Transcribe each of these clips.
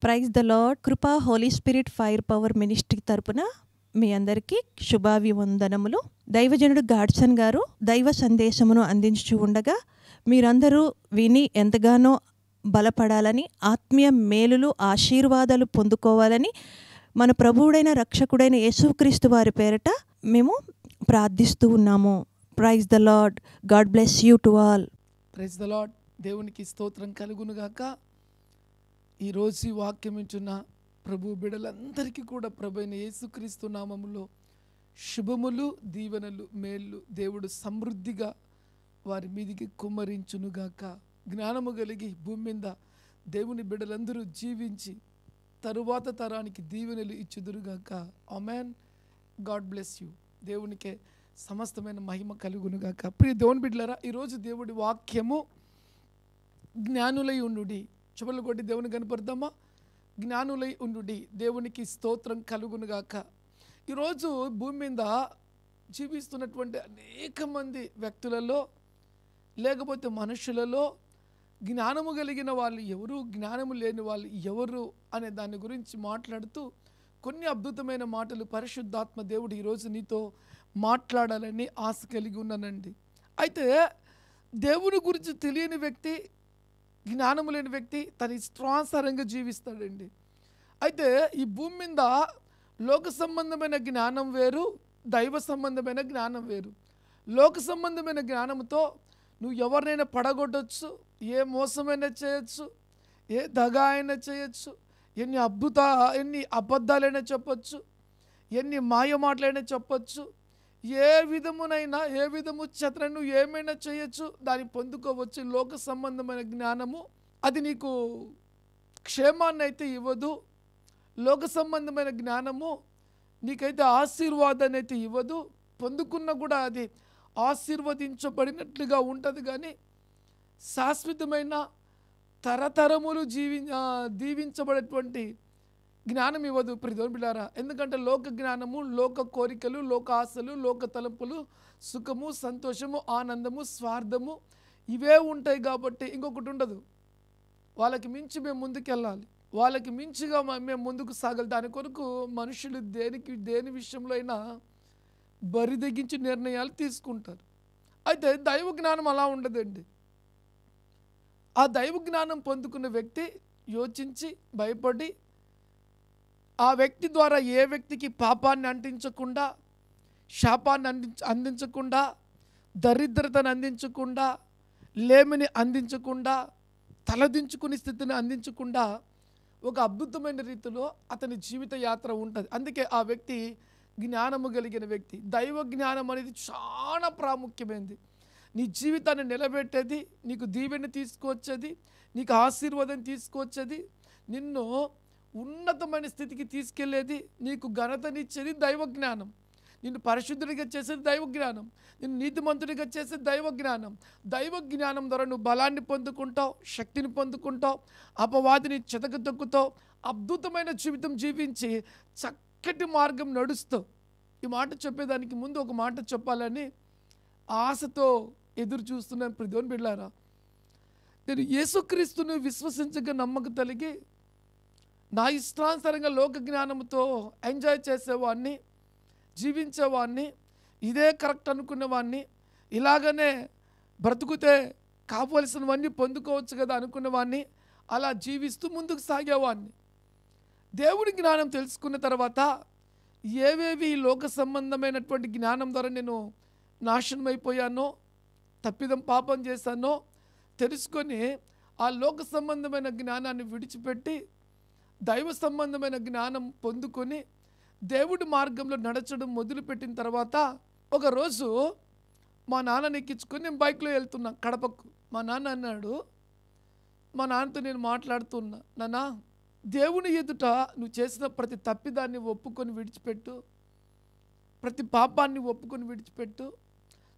Praise the lord. Kripa holy spirit fire power ministry తరపున మీ అందరికీ శుభాభివందనములు. దైవజనుడు గాడ్సన్ గారు దైవ సందేశమును అందించు ఉండగా మీరందరూ విని ఎంతగానో బలపడాలని, ఆత్మీయ మేలులు ఆశీర్వాదాలు పొందుకోవాలని మన ప్రభువుడైన రక్షకుడైన యేసుక్రీస్తు వారి పేరట మేము ప్రార్థిస్తూ ఉన్నాము. Praise the Lord. God bless you to all. Praise the Lord. దేవునికి స్తోత్రం కలుగునుగాక. ఈరోజు ఈ వాక్యం ఇచ్చిన ప్రభు బిడ్డలందరికీ కూడా ప్రభు అయిన యేసుక్రీస్తు నామములో శుభములు, దీవెనలు, మేళ్ళు దేవుడు సమృద్ధిగా వారి మీదికి కుమ్మరించునుగాక. జ్ఞానము కలిగి భూమి మీద దేవుని బిడ్డలందరూ జీవించి తరువాత తరానికి దీవెనలు ఇచ్చుదురుగాక. ఆమెన్. God bless you. దేవునికే సమస్తమైన మహిమ కలుగునుగాక. ప్రియ దేవుని బిడ్డలారా, ఈరోజు దేవుడి వాక్యము జ్ఞానులై ఉండుడి. చెవులు కొట్టి దేవుని కనపడదామా? జ్ఞానులై ఉండుడి. దేవునికి స్తోత్రం కలుగునుగాక. ఈరోజు భూమి మీద జీవిస్తున్నటువంటి అనేక మంది వ్యక్తులలో లేకపోతే మనుషులలో జ్ఞానము కలిగిన వాళ్ళు ఎవరు, జ్ఞానము లేని వాళ్ళు ఎవరు అనే దాని గురించి మాట్లాడుతూ కొన్ని అద్భుతమైన మాటలు పరిశుద్ధాత్మ దేవుడు ఈరోజు నీతో మాట్లాడాలని ఆశ కలిగి ఉన్నానండి. అయితే దేవుని గురించి తెలియని వ్యక్తి, జ్ఞానము లేని వ్యక్తి తన ఇష్టానుసారంగా జీవిస్తాడండి. అయితే ఈ భూమి మీద లోక సంబంధమైన జ్ఞానం వేరు, దైవ సంబంధమైన జ్ఞానం వేరు. లోక సంబంధమైన జ్ఞానంతో నువ్వు ఎవరినైనా పడగొట్టచ్చు, ఏ మోసమైనా చేయొచ్చు, ఏ దగా అయినా చేయొచ్చు, ఎన్ని అబద్ధాలైనా చెప్పచ్చు, ఎన్ని మాయ మాటలైనా చెప్పచ్చు, ఏ విధము చేత నువ్వు ఏమైనా చేయొచ్చు, దాన్ని పొందుకోవచ్చు. లోక సంబంధమైన జ్ఞానము అది నీకు క్షేమాన్ని అయితే ఇవ్వదు. లోక సంబంధమైన జ్ఞానము నీకైతే ఆశీర్వాదాన్ని అయితే ఇవ్వదు. పొందుకున్నా కూడా అది ఆశీర్వదించబడినట్లుగా ఉంటుంది, కానీ శాశ్వతమైన తరతరములు దీవించబడేటువంటి జ్ఞానం ఇవ్వదు. ప్రియదేవుని బిడ్డలారా, ఎందుకంటే లోక జ్ఞానము, లోక కోరికలు, లోక ఆశలు, లోక తలంపులు, సుఖము, సంతోషము, ఆనందము, స్వార్థము ఇవే ఉంటాయి. కాబట్టి ఇంకొకటి ఉండదు. వాళ్ళకి మించి మేము ముందుకెళ్ళాలి, వాళ్ళకి మించిగా మేము ముందుకు సాగాలి. దాని కొరకు మనుషులు దేని విషయంలో అయినా బరిదెగించి నిర్ణయాలు తీసుకుంటారు. అయితే దైవ జ్ఞానం అలా ఉండదండి. ఆ దైవ జ్ఞానం పొందుకున్న వ్యక్తి యోచించి భయపడి ఆ వ్యక్తి ద్వారా ఏ వ్యక్తికి పాపాన్ని అంటించకుండా, శాపాన్ని అందించకుండా, దరిద్రతను అందించకుండా, లేమిని అందించకుండా, తలదించుకునే స్థితిని అందించకుండా ఒక అద్భుతమైన రీతిలో అతని జీవిత యాత్ర ఉంటుంది. అందుకే ఆ వ్యక్తి జ్ఞానము కలిగిన వ్యక్తి. దైవ జ్ఞానం అనేది చాలా ప్రాముఖ్యమైనది. నీ జీవితాన్ని నిలబెట్టేది, నీకు దీవెని తీసుకొచ్చేది, నీకు ఆశీర్వాదం తీసుకొచ్చేది, నిన్ను ఉన్నతమైన స్థితికి తీసుకెళ్లేది, నీకు ఘనతనిచ్చేది దైవ జ్ఞానం. నిన్ను పరిశుద్ధుడిగా చేసేది దైవ జ్ఞానం, నిన్ను నీతిమంతుడిగా చేసేది దైవ జ్ఞానం. దైవ జ్ఞానం ద్వారా నువ్వు బలాన్ని పొందుకుంటావు, శక్తిని పొందుకుంటావు, అపవాదిని చెదగదొక్కుతావు, అద్భుతమైన జీవితం జీవించి చక్కటి మార్గం నడుస్తావు. ఈ మాట చెప్పేదానికి ముందు ఒక మాట చెప్పాలని ఆశతో ఎదురు చూస్తున్నాను. ప్రియదేవుని బిడ్డలారా, నేను యేసుక్రీస్తుని విశ్వసించగా నమ్మకం కలిగి నా ఇష్టానుసారంగా లోక జ్ఞానంతో ఎంజాయ్ చేసేవాడిని, జీవించేవాడిని, ఇదే కరెక్ట్ అనుకునేవాడిని, ఇలాగనే బ్రతుకుతే కావలసినవన్నీ పొందుకోవచ్చు కదా అనుకునేవాడిని, అలా జీవిస్తూ ముందుకు సాగేవాడిని. దేవుడి జ్ఞానం తెలుసుకున్న తర్వాత ఏవేవి లోక సంబంధమైనటువంటి జ్ఞానం ద్వారా నేను నాశనం అయిపోయానో, తప్పిదం పాపం చేశానో తెలుసుకొని ఆ లోక సంబంధమైన జ్ఞానాన్ని విడిచిపెట్టి దైవ సంబంధమైన జ్ఞానం పొందుకొని దేవుడి మార్గంలో నడచడం మొదలుపెట్టిన తర్వాత ఒకరోజు మా నాన్నని ఎక్కించుకొని నేను బైక్లో వెళ్తున్నా కడపకు. మా నాన్న అన్నాడు, మా నాన్నతో నేను మాట్లాడుతున్నా, నాన్న దేవుని ఎదుట నువ్వు చేసిన ప్రతి తప్పిదాన్ని ఒప్పుకొని విడిచిపెట్టు, ప్రతి పాపాన్ని ఒప్పుకొని విడిచిపెట్టు,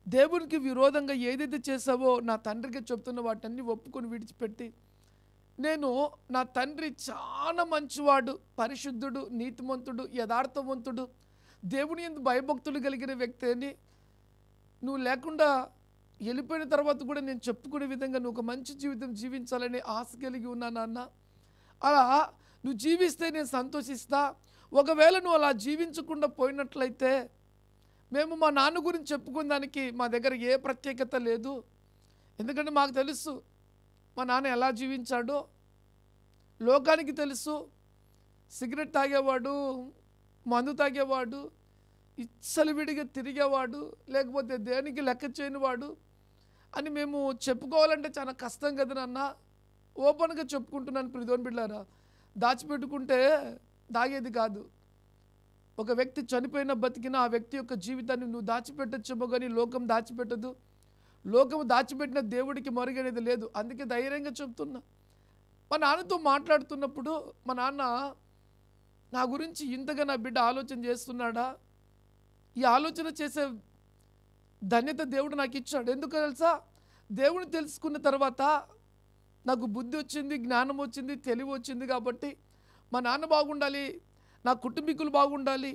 దేవునికి విరోధంగా ఏదైతే చేసావో నా తండ్రికి చెప్తున్న వాటన్ని ఒప్పుకొని విడిచిపెట్టి, నేను నా తండ్రి చాలా మంచివాడు, పరిశుద్ధుడు, నీతిమంతుడు, యథార్థవంతుడు, దేవుని యందు భయభక్తులు కలిగిన వ్యక్తి అని నువ్వు లేకుండా వెళ్ళిపోయిన తర్వాత కూడా నేను చెప్పుకునే విధంగా నువ్వు ఒక మంచి జీవితం జీవించాలని ఆశ కలిగి ఉన్నా నాన్న. అలా నువ్వు జీవిస్తే నేను సంతోషిస్తా. ఒకవేళ నువ్వు అలా జీవించకుండా పోయినట్లయితే మేము మా నాన్న గురించి చెప్పుకునే దానికి మా దగ్గర ఏ ప్రత్యేకత లేదు. ఎందుకంటే మాకు తెలుసు మా నాన్న ఎలా జీవించాడో, లోకానికి తెలుసు. సిగరెట్ తాగేవాడు, మందు తాగేవాడు, ఇచ్చలవిడిగా తిరిగేవాడు, లేకపోతే దేనికి లెక్క చేయనివాడు అని మేము చెప్పుకోవాలంటే చాలా కష్టం కదా నాన్న. ఓపెన్గా చెప్పుకుంటున్నాను ప్రియమైన బిడ్డలారా. దాచిపెట్టుకుంటే దాగేది కాదు. ఒక వ్యక్తి చనిపోయిన బతికిన ఆ వ్యక్తి యొక్క జీవితాన్ని నువ్వు దాచిపెట్టచ్చేమో కానీ లోకం దాచిపెట్టదు. లోకం దాచిపెట్టిన దేవుడికి మరుగనేది లేదు. అందుకే ధైర్యంగా చెప్తున్నా. మా నాన్నతో మాట్లాడుతున్నప్పుడు మా నాన్న నా గురించి ఇంతగా నా బిడ్డ ఆలోచన చేస్తున్నాడా, ఈ ఆలోచన చేసే ధన్యత దేవుడు నాకు ఇచ్చాడు. ఎందుకు తెలుసా? దేవుని తెలుసుకున్న తర్వాత నాకు బుద్ధి వచ్చింది, జ్ఞానం వచ్చింది, తెలివి వచ్చింది. కాబట్టి మా నాన్న బాగుండాలి, నా కుటుంబీకులు బాగుండాలి,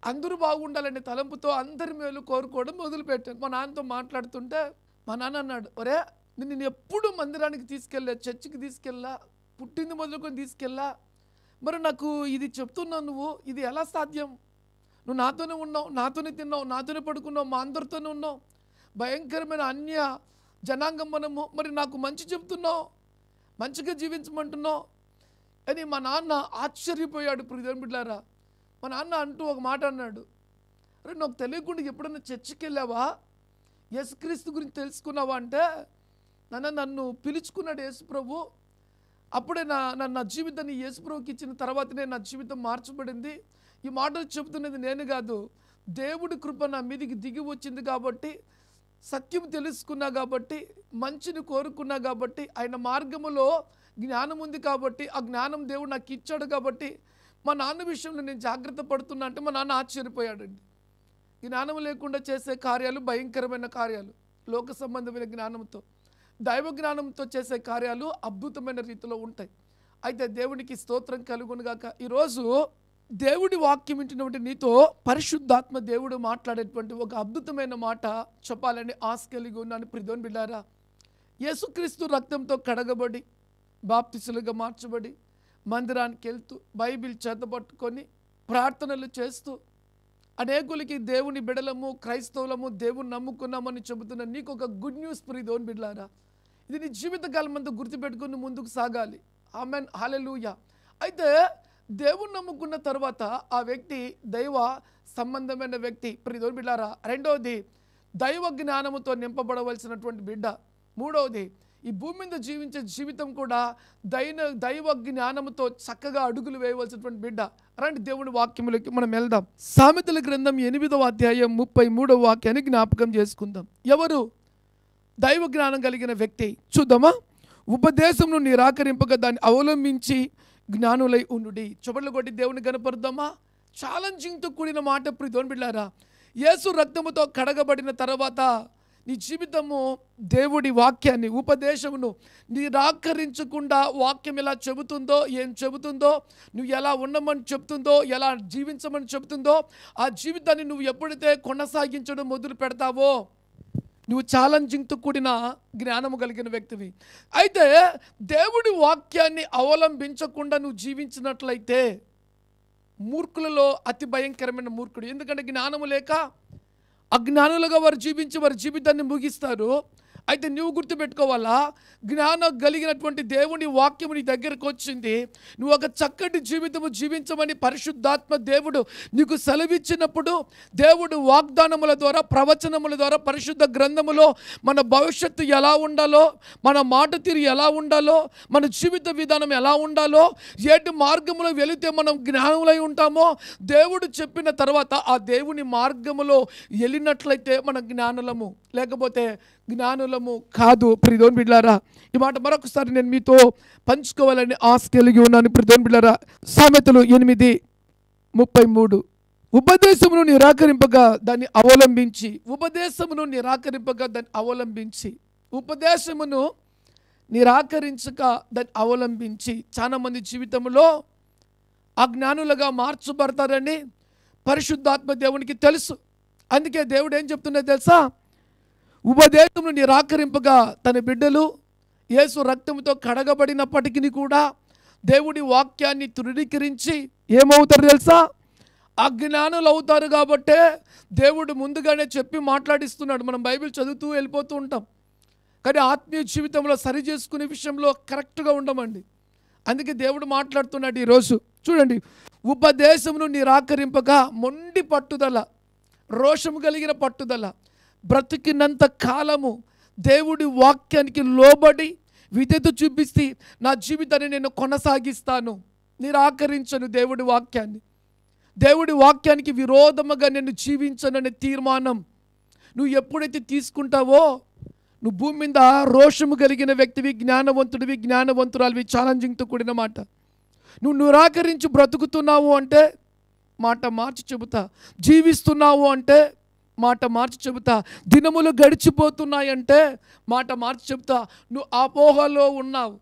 అందరూ బాగుండాలనే తలంపుతో అందరి మేలు కోరుకోవడం మొదలుపెట్టాను. మా నాన్నతో మాట్లాడుతుంటే మా నాన్న అన్నాడు, ఒరే నేను ఎప్పుడు మందిరానికి తీసుకెళ్ళా, చర్చికి తీసుకెళ్ళా, పుట్టింది మొదలుకొని తీసుకెళ్ళా, మరి నాకు ఇది చెప్తున్నావు నువ్వు, ఇది ఎలా సాధ్యం? నువ్వు నాతోనే ఉన్నావు, నాతోనే తిన్నావు, నాతోనే పడుకున్నావు, మా అందరితోనే ఉన్నావు, భయంకరమైన అన్య జనాంగం మనము, మరి నాకు మంచి చెప్తున్నావు, మంచిగా జీవించమంటున్నావు అని మా నాన్న ఆశ్చర్యపోయాడు. ప్రియమైన బిడ్డలారా, మా నాన్న అంటూ ఒక మాట అన్నాడు, అరే నాకు తెలియకుండా ఎప్పుడన్నా చర్చికి వెళ్ళావా, యేసుక్రీస్తు గురించి తెలుసుకున్నావా అంటే, నన్ను పిలుచుకున్నాడు యేసు ప్రభు. అప్పుడే నా జీవితాన్ని యేసు ప్రభుకి ఇచ్చిన తర్వాతనే నా జీవితం మార్చబడింది. ఈ మాటలు చెబుతున్నది నేను కాదు, దేవుడి కృప నా మీదికి దిగి వచ్చింది. కాబట్టి సత్యం తెలుసుకున్నా, కాబట్టి మంచిని కోరుకున్నా, కాబట్టి ఆయన మార్గములో జ్ఞానం ఉంది, కాబట్టి ఆ జ్ఞానం దేవుడు నాకు ఇచ్చాడు. కాబట్టి మా నాన్న విషయంలో నేను జాగ్రత్త పడుతున్నా అంటే మా నాన్న ఆశ్చర్యపోయాడండి. జ్ఞానం లేకుండా చేసే కార్యాలు భయంకరమైన కార్యాలు. లోక సంబంధమైన జ్ఞానంతో, దైవ జ్ఞానంతో చేసే కార్యాలు అద్భుతమైన రీతిలో ఉంటాయి. అయితే దేవునికి స్తోత్రం కలుగునుగాక. ఈరోజు దేవుడి వాక్యం వింటున్నటువంటి నీతో పరిశుద్ధాత్మ దేవుడు మాట్లాడేటువంటి ఒక అద్భుతమైన మాట చెప్పాలని ఆశ కలిగి ఉన్నాను. ప్రియమైన బిడ్డలారా, యేసుక్రీస్తు రక్తంతో కడగబడి బాప్తిసులుగా మార్చబడి మందిరానికి వెళ్తూ బైబిల్ చేతపట్టుకొని ప్రార్థనలు చేస్తూ అనేకులకి దేవుని బిడలము, క్రైస్తవులము, దేవుని నమ్ముకున్నామని చెబుతున్న నీకు ఒక గుడ్ న్యూస్ ప్రియమైన బిడ్డలారా. ఇది నీ జీవితకాలం అంతా గుర్తుపెట్టుకుని ముందుకు సాగాలి. ఆమెన్, హల్లెలూయా. అయితే దేవుని నమ్ముకున్న తర్వాత ఆ వ్యక్తి దైవ సంబంధమైన వ్యక్తి ప్రియమైన బిడ్డలారా. రెండవది దైవ జ్ఞానముతో నింపబడవలసినటువంటి బిడ్డ. మూడవది ఈ భూమి మీద జీవించే జీవితం కూడా దైవ జ్ఞానముతో చక్కగా అడుగులు వేయవలసినటువంటి బిడ్డ. రండి దేవుని వాక్యములకి మనం వెళ్దాం. సామెతల గ్రంథం 8వ అధ్యాయం 33వ వాక్యాన్ని జ్ఞాపకం చేసుకుందాం. ఎవరు దైవ జ్ఞానం కలిగిన వ్యక్తి చూద్దామా? ఉపదేశమును నిరాకరింపక దాన్ని అవలంబించి జ్ఞానులై ఉండుడి. చొబర్లు కొట్టి దేవుని కనపరుద్దామా? ఛాలెంజింగ్తో కూడిన మాట ప్రియమైన బిడ్డలారా. యేసు రక్తముతో కడగబడిన తర్వాత నీ జీవితము దేవుడి వాక్యాన్ని, ఉపదేశమును నిరాకరించకుండా వాక్యం ఎలా చెబుతుందో, ఏం చెబుతుందో, నువ్వు ఎలా ఉండమని చెప్తుందో, ఎలా జీవించమని చెబుతుందో ఆ జీవితాన్ని నువ్వు ఎప్పుడైతే కొనసాగించడం మొదలు పెడతావో నువ్వు ఛాలెంజింగ్తో కూడిన జ్ఞానము కలిగిన వ్యక్తివి. అయితే దేవుడి వాక్యాన్ని అవలంబించకుండా నువ్వు జీవించినట్లయితే మూర్ఖులలో అతి భయంకరమైన మూర్ఖుడు. ఎందుకంటే జ్ఞానము లేక అజ్ఞానులుగా వారు జీవించి వారి జీవితాన్ని ముగిస్తారు. అయితే నువ్వు గుర్తుపెట్టుకోవాలా, జ్ఞానం కలిగినటువంటి దేవుని వాక్యము నీ దగ్గరకు వచ్చింది. నువ్వు ఒక చక్కటి జీవితము జీవించమని పరిశుద్ధాత్మ దేవుడు నీకు సెలవిచ్చినప్పుడు దేవుడు వాగ్దానముల ద్వారా, ప్రవచనముల ద్వారా, పరిశుద్ధ గ్రంథములో మన భవిష్యత్తు ఎలా ఉండాలో, మన మాట తీరు ఎలా ఉండాలో, మన జీవిత విధానం ఎలా ఉండాలో, ఏటి మార్గములో వెళితే మనం జ్ఞానులై ఉంటామో దేవుడు చెప్పిన తర్వాత ఆ దేవుని మార్గములో వెళ్ళినట్లయితే మన జ్ఞానులము, లేకపోతే జ్ఞానులము కాదు. ప్రియమైన బిడ్డలారా, ఈ మాట మరొకసారి నేను మీతో పంచుకోవాలని ఆశ కలిగి ఉన్నాను. ప్రియమైన బిడ్డలారా, సామెతలు 8:33 ఉపదేశమును నిరాకరింపగా దాన్ని అవలంబించి, ఉపదేశమును నిరాకరింపగా దాన్ని అవలంబించి, ఉపదేశమును నిరాకరించక దాన్ని అవలంబించి. చాలా మంది జీవితంలో అజ్ఞానులుగా మార్చబడతారని పరిశుద్ధాత్మ దేవునికి తెలుసు. అందుకే దేవుడు ఏం చెప్తున్నా తెలుసా? ఉపదేశమును నిరాకరింపగా తన బిడ్డలు యేసు రక్తంతో కడగబడినప్పటికీ కూడా దేవుడి వాక్యాన్ని తృణీకరించి ఏమవుతారు తెలుసా? అజ్ఞానులు అవుతారు. కాబట్టే దేవుడు ముందుగానే చెప్పి మాట్లాడిస్తున్నాడు. మనం బైబిల్ చదువుతూ వెళ్ళిపోతూ ఉంటాం, కానీ ఆత్మీయ జీవితంలో సరి చేసుకునే విషయంలో కరెక్ట్గా ఉండమండి. అందుకే దేవుడు మాట్లాడుతున్నాడు ఈరోజు. చూడండి, ఉపదేశమును నిరాకరింపక మొండి పట్టుదల, రోషము కలిగిన పట్టుదల, బ్రతికినంత కాలము దేవుడి వాక్యానికి లోబడి విధేయత చూపిస్తే నా జీవితాన్ని నేను కొనసాగిస్తాను, నిరాకరించను దేవుడి వాక్యాన్ని, దేవుడి వాక్యానికి విరోధముగా నేను జీవించననే తీర్మానం నువ్వు ఎప్పుడైతే తీసుకుంటావో నువ్వు భూమి మీద రోషము కలిగిన వ్యక్తివి, జ్ఞానవంతుడివి, జ్ఞానవంతురాలివి. ఛాలెంజింగ్తో కూడిన మాట. నువ్వు నిరాకరించి బ్రతుకుతున్నావు అంటే మాట మార్చి చెబుతా, జీవిస్తున్నావు అంటే మాట మార్చి చెబుతా, దినములు గడిచిపోతున్నాయంటే మాట మార్చి చెబుతా. నువ్వు అపోహలో ఉన్నావు,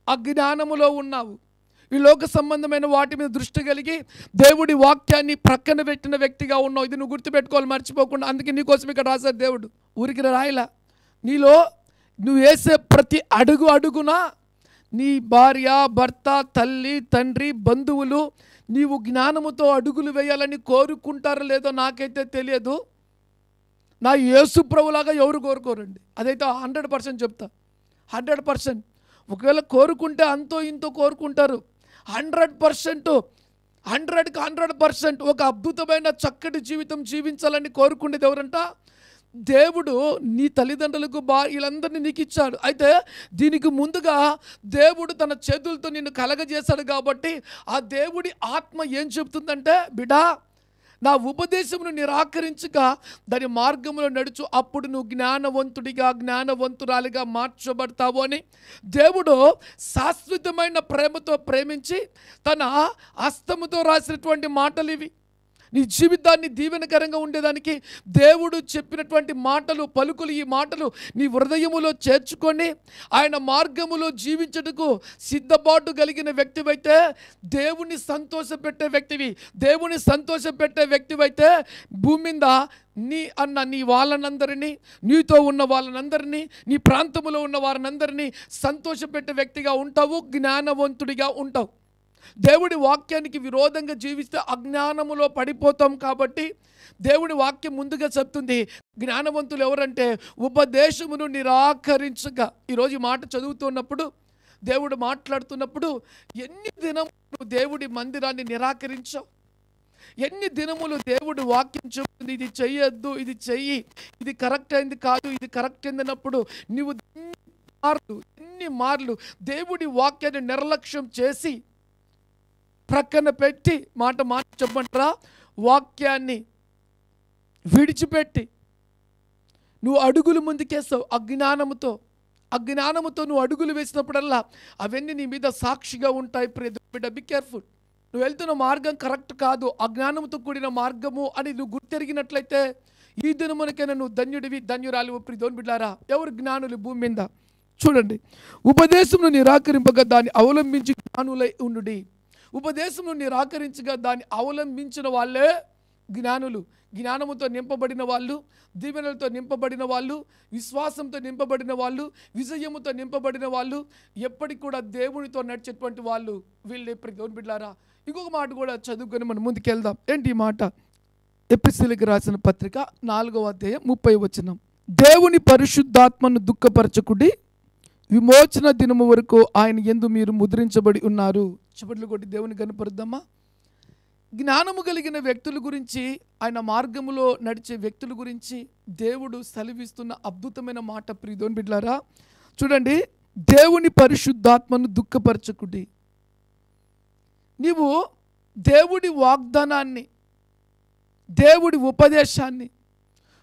అజ్ఞానములో ఉన్నావు, ఈ లోక సంబంధమైన వాటి మీద దృష్టి కలిగి దేవుడి వాక్యాన్ని ప్రక్కన పెట్టిన వ్యక్తిగా ఉన్నావు. ఇది నువ్వు గుర్తుపెట్టుకోవాలి, మర్చిపోకుండా. అందుకే నీకోసం ఇక్కడ రాశారు దేవుడు, ఊరికి రాయలా. నీలో నువ్వు వేసే ప్రతి అడుగు అడుగునా నీ భార్య, భర్త, తల్లి, తండ్రి, బంధువులు నీవు జ్ఞానముతో అడుగులు వేయాలని కోరుకుంటారో లేదో నాకైతే తెలియదు. నా యేసు ప్రభులాగా ఎవరు కోరుకోరండి, అదైతే 100% చెప్తా. 100%. ఒకవేళ కోరుకుంటే అంతో ఇంతో కోరుకుంటారు. 100%, 100కి 100% ఒక అద్భుతమైన చక్కటి జీవితం జీవించాలని కోరుకునేది ఎవరంట? దేవుడు. నీ తల్లిదండ్రులకు వీళ్ళందరినీ నీకు ఇచ్చాడు. అయితే దీనికి ముందుగా దేవుడు తన చేతులతో నిన్ను కలగజేశాడు. కాబట్టి ఆ దేవుడి ఆత్మ ఏం చెప్తుందంటే, బిడ్డా నా ఉపదేశమును నిరాకరించక దాని మార్గంలో నడుచు, అప్పుడు నువ్వు జ్ఞానవంతుడిగా, జ్ఞానవంతురాలిగా మార్చబడతావు అని దేవుడు శాశ్వతమైన ప్రేమతో ప్రేమించి తన హస్తముతో రాసినటువంటి మాటలు ఇవి. నీ జీవితాన్ని దీవెనకరంగా ఉండేదానికి దేవుడు చెప్పినటువంటి మాటలు, పలుకులు, ఈ మాటలు నీ హృదయములో చేర్చుకొని ఆయన మార్గములో జీవించుటకు సిద్ధపాటు కలిగిన వ్యక్తివైతే దేవుని సంతోషపెట్టే వ్యక్తివి. దేవుని సంతోషపెట్టే వ్యక్తివైతే భూమి మీద నీ వాళ్ళనందరినీ, నీతో ఉన్న వాళ్ళనందరినీ, నీ ప్రాంతంలో ఉన్న వారినందరినీ సంతోషపెట్టే వ్యక్తిగా ఉంటావు, జ్ఞానవంతుడిగా ఉంటావు. దేవుడి వాక్యానికి విరోధంగా జీవిస్తే అజ్ఞానములో పడిపోతాం. కాబట్టి దేవుడి వాక్యం ముందుగా చెప్తుంది, జ్ఞానవంతులు ఎవరంటే ఉపదేశమును నిరాకరించగా. ఈరోజు ఈ మాట చదువుతున్నప్పుడు, దేవుడు మాట్లాడుతున్నప్పుడు, ఎన్ని దినములు దేవుడి మందిరాన్ని నిరాకరించావు? ఎన్ని దినములు దేవుడు వాక్యం చెబుతుంది, ఇది చెయ్యొద్దు, ఇది చెయ్యి, ఇది కరెక్ట్ అయింది కాదు, ఇది కరెక్ట్ అయిందన్నప్పుడు నువ్వు ఎన్ని మార్లు దేవుడి వాక్యాన్ని నిర్లక్ష్యం చేసి ప్రక్కన పెట్టి, మాట చెప్పమంటారా, వాక్యాన్ని విడిచిపెట్టి నువ్వు అడుగులు ముందుకేస్తావు. అజ్ఞానముతో నువ్వు అడుగులు వేసినప్పుడల్లా అవన్నీ నీ మీద సాక్షిగా ఉంటాయి. బిడ్డ, బి కేర్ఫుల్. నువ్వు వెళ్తున్న మార్గం కరెక్ట్ కాదు, అజ్ఞానంతో కూడిన మార్గము అని నువ్వు గుర్తెరిగినట్లయితే ఈ దినమునకైనా నువ్వు ధన్యుడివి, ధన్యురాలివి. ప్రియదేవుని బిడ్డలారా, ఎవరు జ్ఞానులు భూమి మీద? చూడండి, ఉపదేశమును నిరాకరింపగా దాన్ని అవలంబించి జ్ఞానులై ఉండుడి. ఉపదేశమును నిరాకరించగా దాన్ని అవలంబించిన వాళ్ళే జ్ఞానులు. జ్ఞానముతో నింపబడిన వాళ్ళు, దీవెనలతో నింపబడిన వాళ్ళు, విశ్వాసంతో నింపబడిన వాళ్ళు, విజయముతో నింపబడిన వాళ్ళు, ఎప్పటికి కూడా దేవునితో నడిచేటువంటి వాళ్ళు వీళ్ళే. దేవుని బిడ్డలారా, ఇంకొక మాట కూడా చదువుకొని మనం ముందుకెళ్దాం. ఏంటి ఈ మాట? ఎఫెసీయులకు రాసిన పత్రిక 4వ అధ్యాయం 30వ వచనం. దేవుని పరిశుద్ధాత్మను దుఃఖపరచకుడి, విమోచన దినము వరకు ఆయన యందు మీరు ముద్రించబడి ఉన్నారు. చప్పట్లు కొట్టి దేవుని కనపరుద్దామా? జ్ఞానము కలిగిన వ్యక్తుల గురించి, ఆయన మార్గములో నడిచే వ్యక్తుల గురించి దేవుడు సెలవిస్తున్న అద్భుతమైన మాట. ప్రియదేవుని బిడ్డలారా, చూడండి, దేవుని పరిశుద్ధాత్మను దుఃఖపరచకుడి. నీవు దేవుడి వాగ్దానాన్ని, దేవుడి ఉపదేశాన్ని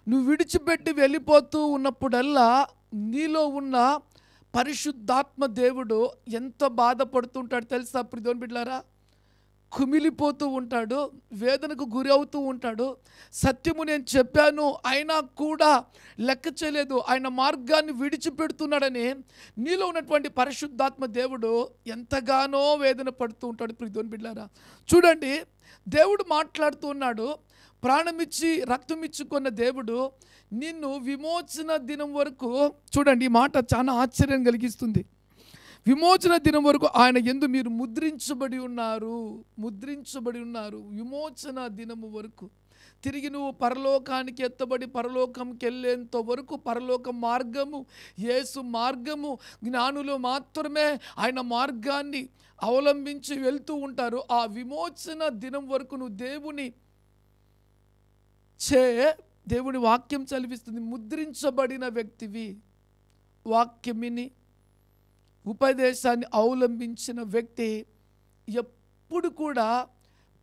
నువ్వు విడిచిపెట్టి వెళ్ళిపోతూ ఉన్నప్పుడల్లా నీలో ఉన్న పరిశుద్ధాత్మ దేవుడు ఎంత బాధపడుతుంటాడు తెలుసా? ప్రియదేవుని బిడ్డలారా, కుమిలిపోతూ ఉంటాడు, వేదనకు గురి అవుతూ ఉంటాడు. సత్యము నేను చెప్పాను అయినా కూడా లెక్క చేయలేదు, ఆయన మార్గాన్ని విడిచిపెడుతున్నాడని నీలో ఉన్నటువంటి పరిశుద్ధాత్మ దేవుడు ఎంతగానో వేదన పడుతూ ఉంటాడు. ప్రియదేవుని బిడ్డలారా, చూడండి, దేవుడు మాట్లాడుతూ ఉన్నాడు. ప్రాణమిచ్చి రక్తమిచ్చుకున్న దేవుడు నిన్ను విమోచన దినం వరకు, చూడండి, ఈ మాట చాలా ఆశ్చర్యం కలిగిస్తుంది. విమోచన దినం వరకు ఆయన యందు మీరు ముద్రించబడి ఉన్నారు, ముద్రించబడి ఉన్నారు. విమోచన దినము వరకు తిరిగి నువ్వు పరలోకానికి ఎత్తబడి పరలోకంకి వెళ్ళేంత వరకు పరలోక మార్గము, యేసు మార్గము జ్ఞానులు మాత్రమే ఆయన మార్గాన్ని అవలంబించి వెళ్తూ ఉంటారు. ఆ విమోచన దినం వరకు నువ్వు దేవుని వాక్యం చదివిస్తుంది. ముద్రించబడిన వ్యక్తివి, వాక్యమిని ఉపదేశాన్ని అవలంబించిన వ్యక్తి ఎప్పుడు కూడా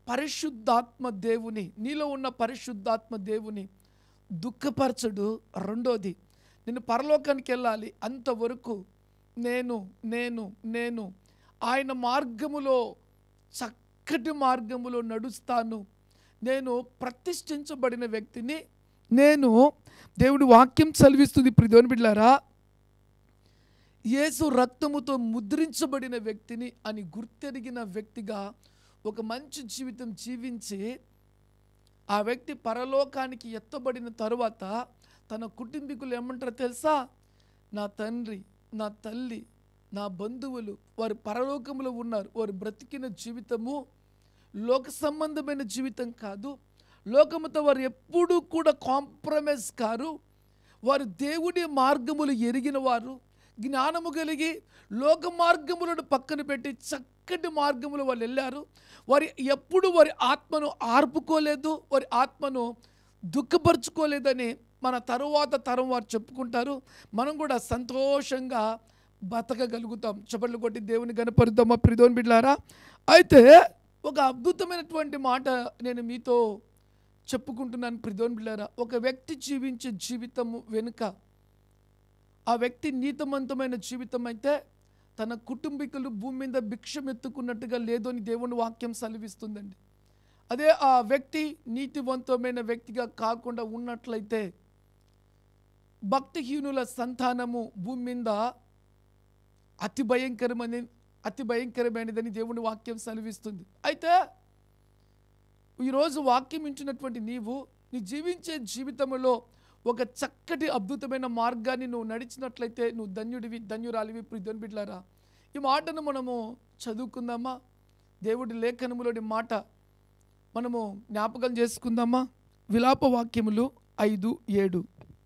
పరిశుద్ధాత్మ దేవుని, నీలో ఉన్న పరిశుద్ధాత్మ దేవుని దుఃఖపరచడు. రెండోది, నేను పరలోకానికి వెళ్ళాలి అంతవరకు నేను ఆయన మార్గములో, చక్కటి మార్గములో నడుస్తాను. నేను ప్రతిష్ఠించబడిన వ్యక్తిని. నేను దేవుడి వాక్యం చదివిస్తుంది ప్రియమైన బిడ్డలారా, యేసు రక్తముతో ముద్రించబడిన వ్యక్తిని అని గుర్తెరిగిన వ్యక్తిగా ఒక మంచి జీవితం జీవించి ఆ వ్యక్తి పరలోకానికి ఎత్తబడిన తరువాత తన కుటుంబీకులు ఏమంటారో తెలుసా? నా తండ్రి, నా తల్లి, నా బంధువులు వారు పరలోకంలో ఉన్నారు. వారు బ్రతికిన జీవితము లోక సంబంధమైన జీవితం కాదు. లోకముతో వారు ఎప్పుడూ కూడా కాంప్రమైజ్ కారు. వారు దేవుడి మార్గములు ఎరిగిన వారు, జ్ఞానము కలిగి లోక మార్గములను పక్కన పెట్టి చక్కటి మార్గములు వాళ్ళు వెళ్ళారు. వారు ఎప్పుడు వారి ఆత్మను ఆర్పుకోలేదు, వారి ఆత్మను దుఃఖపరుచుకోలేదని మన తరువాత తరం వారు చెప్పుకుంటారు. మనం కూడా సంతోషంగా బతకగలుగుతాం. చప్పట్లు కొట్టి దేవుని గణపరుద్దామా ప్రియమైన బిడ్డలారా. అయితే ఒక అద్భుతమైనటువంటి మాట నేను మీతో చెప్పుకుంటున్నాను ప్రియమైన బిడ్డలారా. ఒక వ్యక్తి జీవించే జీవితము వెనుక, ఆ వ్యక్తి నీతిమంతమైన జీవితం అయితే తన కుటుంబీకులు భూమి మీద భిక్షం ఎత్తుకున్నట్టుగా లేదు అని దేవుని వాక్యం సెలవిస్తుందండి. అదే ఆ వ్యక్తి నీతివంతమైన వ్యక్తిగా కాకుండా ఉన్నట్లయితే భక్తిహీనుల సంతానము భూమి మీద అతి భయంకరమైనదని దేవుని వాక్యం సెలవిస్తుంది. అయితే ఈరోజు వాక్యం ఇచ్చినటువంటి నీవు నీ జీవించే జీవితంలో ఒక చక్కటి అద్భుతమైన మార్గాన్ని నువ్వు నడిచినట్లయితే నువ్వు ధన్యుడివి, ధన్యురాలివి ప్రియమైన బిడ్డలారా. ఈ మాటను మనము చదువుకుందామా? దేవుడి లేఖనములోని మాట మనము జ్ఞాపకం చేసుకుందామా? విలాప వాక్యములు 5:7.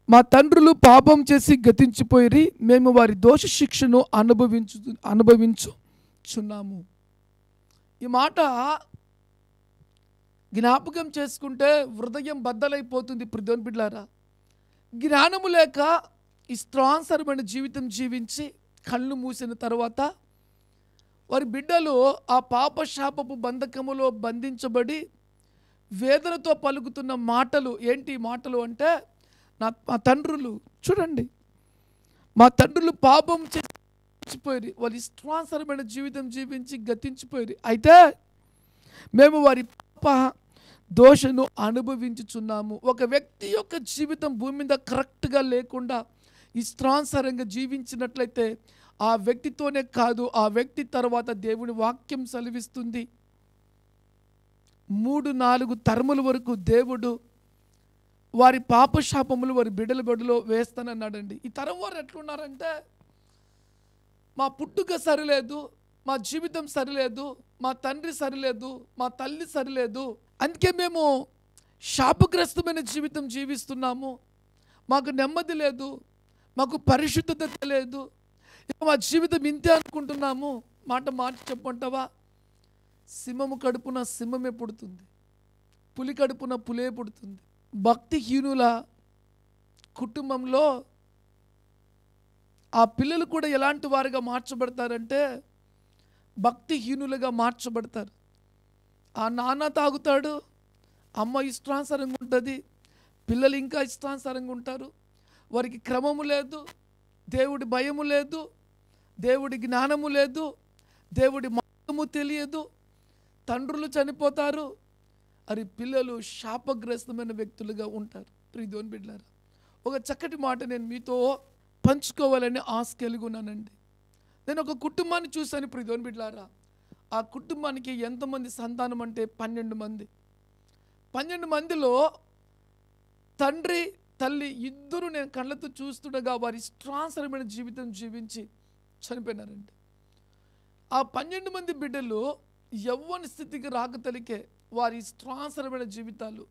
మా తండ్రులు పాపం చేసి గతించిపోయి మేము వారి దోష శిక్షను అనుభవించుచున్నాము. ఈ మాట జ్ఞాపకం చేసుకుంటే హృదయం బద్దలైపోతుంది ప్రియమైన బిడ్డలారా. జ్ఞానము లేక ఇష్టానుసారమైన జీవితం జీవించి కళ్ళు మూసిన తర్వాత వారి బిడ్డలు ఆ పాప శాపపు బంధకములో బంధించబడి వేదనతో పలుకుతున్న మాటలు ఏంటి మాటలు అంటే, మా తండ్రులు చూడండి, మా తండ్రులు పాపం చేసిపోయి వారి ఇష్టానుసారమైన జీవితం జీవించి గతించిపోయి, అయితే మేము వారి పాప దోషను అనుభవించుచున్నాము. ఒక వ్యక్తి యొక్క జీవితం భూమి మీద కరెక్ట్గా లేకుండా ఇష్టానుసారంగా జీవించినట్లయితే ఆ వ్యక్తితోనే కాదు, ఆ వ్యక్తి తర్వాత దేవుని వాక్యం సెలవిస్తుంది 3-4 తరముల వరకు దేవుడు వారి పాపశాపములు వారి బిడ్డలో వేస్తానన్నాడండి. ఈ తరం వారు ఎట్లున్నారంటే, మా పుట్టుక సరిలేదు, మా జీవితం సరిలేదు, మా తండ్రి సరిలేదు, మా తల్లి సరిలేదు, అందుకే మేము శాపగ్రస్తమైన జీవితం జీవిస్తున్నాము, మాకు నెమ్మది లేదు, మాకు పరిశుద్ధత లేదు, మా జీవితం ఇంతే అనుకుంటున్నాము. మాట చెప్పమంటావా? సింహము కడుపున సింహమే పుడుతుంది, పులి కడుపున పులే పుడుతుంది. భక్తిహీనుల కుటుంబంలో ఆ పిల్లలు కూడా ఎలాంటి వారుగా మార్చబడతారంటే భక్తిహీనులుగా మార్చబడతారు. ఆ నాన్న తాగుతాడు, అమ్మ ఇష్టానుసారంగా ఉంటుంది, పిల్లలు ఇంకా ఇష్టానుసారంగా ఉంటారు. వారికి క్రమము లేదు, దేవుడి భయము లేదు, దేవుడి జ్ఞానము లేదు, దేవుడి మార్గము తెలియదు. తండ్రులు చనిపోతారు, అది పిల్లలు శాపగ్రస్తమైన వ్యక్తులుగా ఉంటారు. ప్రియమైన బిడ్డలారా, ఒక చక్కటి మాట నేను మీతో పంచుకోవాలని ఆశ కలిగి ఉన్నానండి. నేను ఒక కుటుంబాన్ని చూశాను ప్రియమైన బిడ్డలారా. ఆ కుటుంబానికి ఎంతమంది సంతానం అంటే 12 మంది. 12 మందిలో తండ్రి తల్లి ఇద్దరు నేను కళ్ళతో చూస్తుండగా వారి ఇష్టానుసారమైన జీవితం జీవించి చనిపోయినారండి. ఆ 12 మంది బిడ్డలు యవ్వన స్థితికి రాకతలికే వారి ఇష్టానుసారమైన జీవితాలు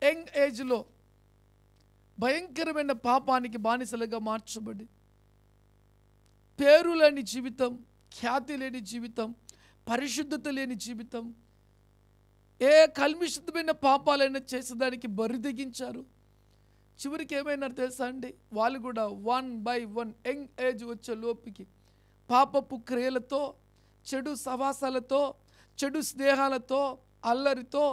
యంగ్ ఏజ్లో భయంకరమైన పాపానికి బానిసలుగా మార్చబడి పేరు లేని జీవితం, ఖ్యాతి లేని జీవితం, పరిశుద్ధత లేని జీవితం, ఏ కల్మిషితమైన పాపాలైనా చేసేదానికి బరిదెగించారు. చివరికి ఏమైనా తెలుసా అండి, వాళ్ళు కూడా 1 by 1 యంగ్ ఏజ్ వచ్చే లోపుకి పాపపు క్రియలతో, చెడు సవాసాలతో, చెడు స్నేహాలతో, అల్లరితో,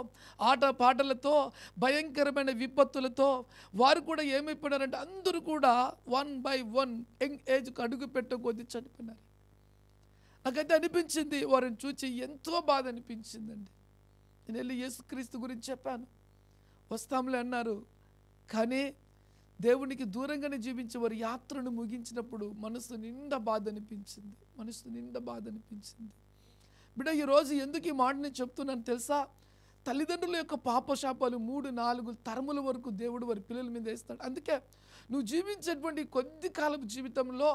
ఆట పాటలతో, భయంకరమైన విపత్తులతో వారు కూడా ఏమైపోయినారంటే అందరూ కూడా 1 by 1 యంగ్ ఏజ్కి అడుగు పెట్టకొద్ది చనిపోయినారు. నాకైతే అనిపించింది, వారిని చూసి ఎంతో బాధ అనిపించిందండి. నేను వెళ్ళి యేసుక్రీస్తు గురించి చెప్పాను, వస్తాంలే అన్నారు. కానీ దేవునికి దూరంగానే జీవించే వారి యాత్రను ముగించినప్పుడు మనసు నిండా బాధ అనిపించింది, బిడ్డ ఈరోజు ఎందుకు ఈ మాట నేను చెప్తున్నాను తెలుసా? తల్లిదండ్రుల యొక్క పాపశాపాలు 3-4 తరముల వరకు దేవుడు వారి పిల్లల మీద వేస్తాడు. అందుకే నువ్వు జీవించేటువంటి కొద్ది కాలపు జీవితంలో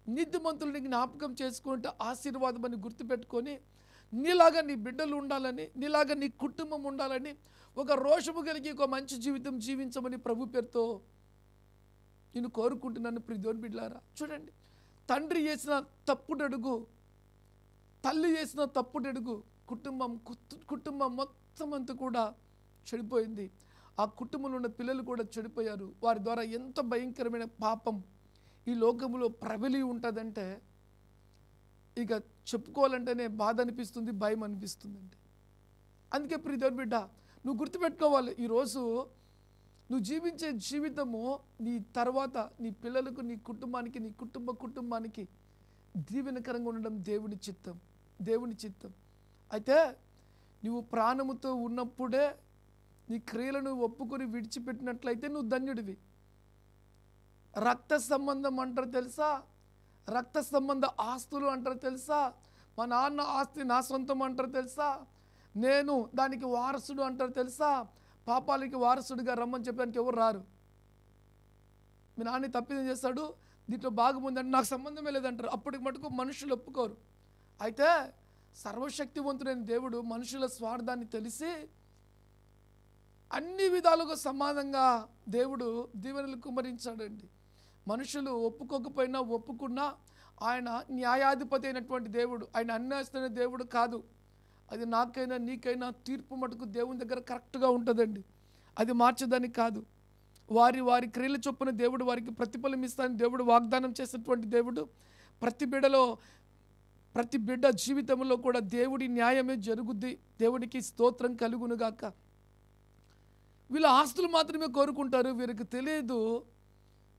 నీతిమంతులని జ్ఞాపకం చేసుకుంటే ఆశీర్వాదం అని గుర్తుపెట్టుకొని నీలాగా నీ బిడ్డలు ఉండాలని, నీలాగా నీ కుటుంబం ఉండాలని, ఒక రోషము కలిగి ఒక మంచి జీవితం జీవించమని ప్రభు పేరుతో నేను కోరుకుంటున్నాను. ప్రియ దేవుని బిడ్డలారా, చూడండి, తండ్రి చేసిన తప్పుడడుగు, తల్లి చేసిన తప్పుడడుగు, కుటుంబం మొత్తం అంతా కూడా చెడిపోయింది. ఆ కుటుంబంలో ఉన్న పిల్లలు కూడా చెడిపోయారు. వారి ద్వారా ఎంత భయంకరమైన పాపం ఈ లోకంలో ప్రబలి ఉంటుందంటే ఇక చెప్పుకోవాలంటేనే బాధ అనిపిస్తుంది, భయం అనిపిస్తుందండి. అందుకే ప్రియ దేవుని బిడ్డ, నువ్వు గుర్తుపెట్టుకోవాలి, ఈరోజు నువ్వు జీవించే జీవితము నీ తర్వాత నీ పిల్లలకు, నీ కుటుంబానికి, నీ కుటుంబానికి దీవెనకరంగా ఉండడం దేవుని చిత్తం. అయితే నువ్వు ప్రాణముతో ఉన్నప్పుడే నీ క్రియలను ఒప్పుకొని విడిచిపెట్టినట్లయితే నువ్వు ధన్యుడివి. రక్త సంబంధం అంటారు తెలుసా? రక్త సంబంధ ఆస్తులు అంటారు తెలుసా? మా నాన్న ఆస్తి నా సొంతం అంటారు తెలుసా? నేను దానికి వారసుడు అంటారు తెలుసా? పాపాలకి వారసుడిగా రమ్మని చెప్పడానికి ఎవరు రారు. మీ నాన్న తప్పిదం చేస్తాడు, దీంట్లో భాగం ఉందంటే నాకు సంబంధమే లేదంటారు. అప్పటికి మటుకు మనుషులు ఒప్పుకోరు. అయితే సర్వశక్తివంతుడైన దేవుడు మనుషుల స్వార్థాన్ని తెలిసి అన్ని విధాలుగా సమానంగా దేవుడు దీవెనలు కుమ్మరించాడండి. మనుషులు ఒప్పుకోకపోయినా ఒప్పుకున్నా ఆయన న్యాయాధిపతి అయినటువంటి దేవుడు, ఆయన అన్యాయస్తున్న దేవుడు కాదు. అది నాకైనా నీకైనా తీర్పు మటుకు దేవుని దగ్గర కరెక్ట్గా ఉంటుందండి. అది మార్చేదానికి కాదు. వారి క్రియల చొప్పున దేవుడు వారికి ప్రతిఫలం ఇస్తానని దేవుడు వాగ్దానం చేసేటువంటి దేవుడు. ప్రతి బిడ్డ జీవితంలో కూడా దేవుడి న్యాయమే జరుగుద్ది. దేవుడికి స్తోత్రం కలుగునుగాక. వీళ్ళ ఆస్తులు మాత్రమే కోరుకుంటారు, వీరికి తెలియదు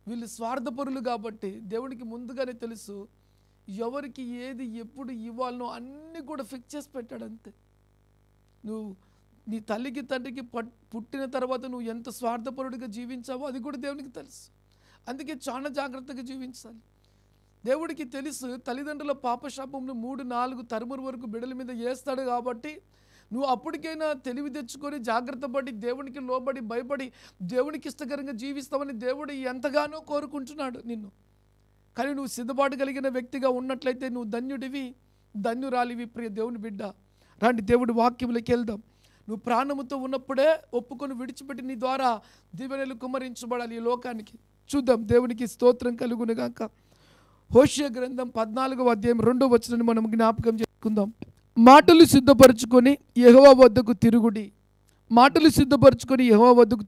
వీళ్ళు స్వార్థపరులు కాబట్టి దేవునికి ముందుగానే తెలుసు ఎవరికి ఏది ఎప్పుడు ఇవ్వాలనో అన్నీ కూడా ఫిక్స్ చేసి పెట్టాడు. అంతే. నువ్వు నీ తల్లికి తండ్రికి పుట్టిన తర్వాత నువ్వు ఎంత స్వార్థపరుడిగా జీవించావో అది కూడా దేవునికి తెలుసు. అందుకే చాలా జాగ్రత్తగా జీవించాలి. దేవుడికి తెలుసు తల్లిదండ్రుల పాపశాపంను 3-4 తరముల వరకు బిడ్డల మీద వేస్తాడు కాబట్టి నువ్వు అప్పటికైనా తెలివి తెచ్చుకొని జాగ్రత్త పడి దేవునికి లోబడి భయపడి దేవునికి ఇష్టకరంగా జీవిస్తామని దేవుడు ఎంతగానో కోరుకుంటున్నాడు నిన్ను. కానీ నువ్వు సిద్ధపాటు కలిగిన వ్యక్తిగా ఉన్నట్లయితే నువ్వు ధన్యుడివి, ధన్యురాలివి. ప్రియ దేవుని బిడ్డ, రాండి దేవుడి వాక్యములకి వెళ్దాం. నువ్వు ప్రాణముతో ఉన్నప్పుడే ఒప్పుకొని విడిచిపెట్టి నీ ద్వారా దీవెనలు కుమ్మరించబడాలి ఈ లోకానికి. చూద్దాం, దేవునికి స్తోత్రం కలుగునుగాక. హోషేయ గ్రంథం 14వ అధ్యాయం 2వ వచనాన్ని మనం జ్ఞాపకం చేసుకుందాం. మాటలు సిద్ధపరచుకొని యెహోవా వద్దకు